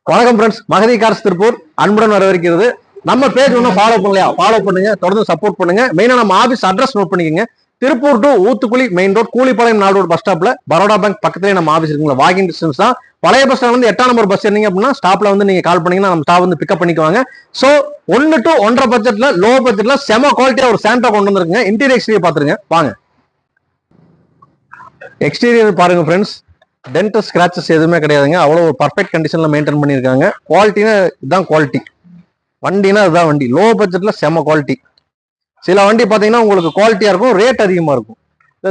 வணக்கம் friends, Magadhi cars Tiruppur அன்புடன் வரவேற்கிறது. நம்ம பேஜ் ஒன்றும் ஃபாலோ பண்ணலையா? ஃபாலோ பண்ணுங்க, தொடர்ந்து சப்போர்ட் பண்ணுங்க. மெயினா நம்ம ஆபீஸ் அட்ரஸ் நோட் பண்ணிக்கோங்க. Tiruppur to Uthukuli main road, Koolipalayam நாடு ரோட் பஸ் ஸ்டாப்ல பரோடா பேங்க் பக்கத்துலேயே நம்ம ஆஃபீஸ் இருக்குங்களா, வாக்கிங் டிஸ்டன்ஸ் தான். பழைய பஸ் ஸ்டாண்ட் வந்து 8ஆம் நம்பர் பஸ் ஏறிங்க அப்படின்னா ஸ்டாப்ல வந்து நீங்க கால் பண்ணீங்கன்னா நம்ம ஸ்டாப் வந்து பிக்கப் பண்ணிக்குவாங்க. ஸோ 1 to 1.5 பட்ஜெட்ல, லோ பட்ஜெட்ல செம குவாலிட்டியா ஒரு சாண்டா கொண்டு வந்துருக்குங்க. இன்டீரியர் எக்ஸ்டீரியர் பாத்துருங்க வாங்க. எக்ஸ்டீரியர் பாருங்க ஃப்ரெண்ட்ஸ், டென்ட் ஸ்கிராச்சஸ் எதுவுமே கிடையாதுங்க. அவ்வளோ ஒரு பர்ஃபெக்ட் கண்டிஷன்ல மெயின்டைன் பண்ணியிருக்காங்க. குவாலிட்டினா இதுதான் குவாலிட்டி, வண்டினா இதுதான் வண்டி. லோ பட்ஜெட்ல செம குவாலிட்டி. சில வண்டி பார்த்தீங்கன்னா உங்களுக்கு குவாலிட்டியா இருக்கும், ரேட் அதிகமாக இருக்கும்.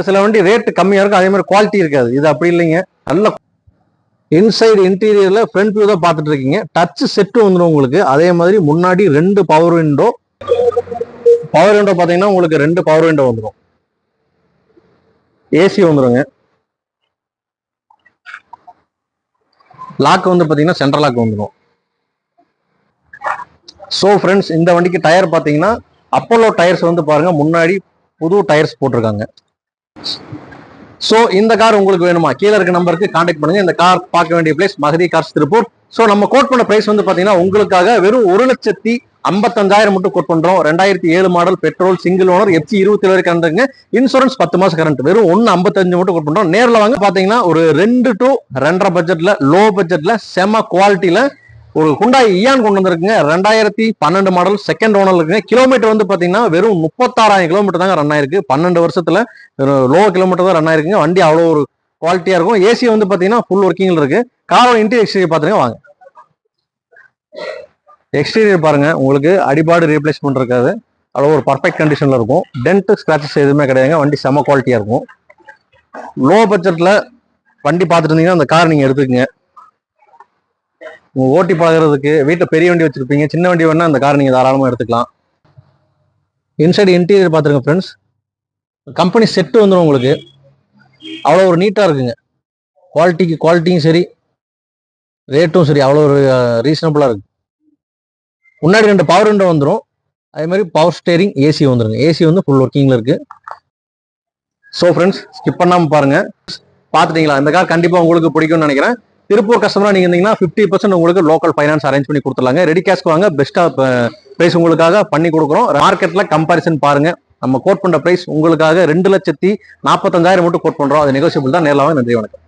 சில வண்டி ரேட் கம்மியாக இருக்கும், அதே மாதிரி குவாலிட்டி இருக்காது. இது அப்படி இல்லைங்க. நல்ல இன்சைடு இன்டீரியர்ல ஃப்ரண்ட் வியூ தான் பார்த்துட்டு இருக்கீங்க. டச் செட்டு வந்துடும் உங்களுக்கு. அதே மாதிரி முன்னாடி 2 பவர் விண்டோ பார்த்தீங்கன்னா உங்களுக்கு 2 பவர் விண்டோ வந்துடும். ஏசி வந்துடுங்க. லாக் வந்து பாத்தீங்கன்னா சென்ட்ரல் லாக் வந்துடும். ஸோ ஃப்ரெண்ட்ஸ், இந்த வண்டிக்கு டயர் பார்த்தீங்கன்னா அப்போலோ டயர்ஸ் வந்து பாருங்க, முன்னாடி புது டயர்ஸ் போட்டிருக்காங்க. ஸோ இந்த கார் உங்களுக்கு வேணுமா? கீழே இருக்க நம்பருக்கு கான்டாக்ட் பண்ணுங்க. இந்த கார் பார்க்க வேண்டிய place Magathi cars Tiruppur. So நம்ம கோட் பண்ண பிரைஸ் வந்து பாத்தீங்கன்னா உங்களுக்காக வெறும் 1,55,000 மட்டும் கோட் பண்றோம். 2007 model, petrol, single owner, FC 27 வரைக்கும் கரண்ட்டுங்க. இன்சூரன்ஸ் 10 மாசம் கரண்ட். வெறும் 1,55 மட்டும் கோட் பண்றோம். நேரில் வாங்க. பாத்தீங்கன்னா ஒரு 2 to 2.5 பட்ஜெட்ல, லோ பட்ஜெட்ல செம குவாலிட்டியில ஒரு ஹுண்டாய் இயான் கொண்டு வந்திருக்குங்க. 2012 மாடல், செகண்ட் ஓனர் இருக்குங்க. கிலோமீட்டர் வந்து பாத்தீங்கன்னா வெறும் 36,000 கிலோமீட்டர் தாங்க ரன் ஆயிருக்கு. 12 வருஷத்துல லோ கிலோமீட்டர் தான் ரன் ஆயிருக்குங்க. வண்டி அவ்வளோ ஒரு குவாலிட்டியா இருக்கும். ஏசி வந்து பாத்தீங்கன்னா ஃபுல் ஒர்க்கிங்ல இருக்கு. காரோட இன்டீரியர் எக்ஸ்டீரியர் பாத்துருங்க வாங்க. எக்ஸ்டீரியர் பாருங்க, உங்களுக்கு அடிபாடு ரீப்ளேஸ்மெண்ட் இருக்காது. அவ்வளோ ஒரு பர்ஃபெக்ட் கண்டிஷன்ல இருக்கும். டென்ட் ஸ்கிராச்சஸ் எதுவுமே கிடையாதுங்க. வண்டி செம குவாலிட்டியா இருக்கும். லோ பட்ஜெட்ல வண்டி பார்த்துட்டு இருந்தீங்கன்னா அந்த கார் நீங்க எடுத்துக்கங்க. உங்க ஓட்டி பழகிறதுக்கு, வீட்டில் பெரிய வண்டி வச்சிருப்பீங்க, சின்ன வண்டி வேணா அந்த கார் நீங்க தாராளமாக எடுத்துக்கலாம். இன்சைடு இன்டீரியர் பார்த்துருங்க ஃப்ரெண்ட்ஸ். கம்பெனி செட்டு வந்துடும் உங்களுக்கு. அவ்வளோ ஒரு நீட்டாக இருக்குங்க. குவாலிட்டியும் சரி, ரேட்டும் சரி, அவ்வளோ ஒரு ரீசனபிளாக இருக்கு. முன்னாடி 2 பவர் விண்டோ வந்துடும். அதே மாதிரி பவர் ஸ்டேரிங், ஏசி வந்துருங்க. ஏசி வந்து ஃபுல் ஒர்க்கிங்ல இருக்கு. ஸோ ஃப்ரெண்ட்ஸ், ஸ்கிப் பண்ணாமல் பாருங்க. பார்த்துட்டீங்களா? இந்த கார் கண்டிப்பாக உங்களுக்கு பிடிக்கும்னு நினைக்கிறேன். திருப்பூர் கஸ்டமரா நீங்க இருந்தீங்கன்னா 50% உங்களுக்கு லோக்கல் ஃபைனான்ஸ் அரேஞ்ச் பண்ணி கொடுத்துலாங்க. ரெடி கேஷ்க்கு வாங்க, பெஸ்டா பிரைஸ் உங்களுக்காக பண்ணி கொடுக்குறோம். மார்க்கெட்ல கம்பாரிசன் பாருங்க. நம்ம கோட் பண்ற பிரைஸ் உங்களுக்காக 2,45,000 மட்டும் கோட் பண்றோம். அது நெகோசியபிள் தான். நேரில் வாங்க. நன்றி, வணக்கம்.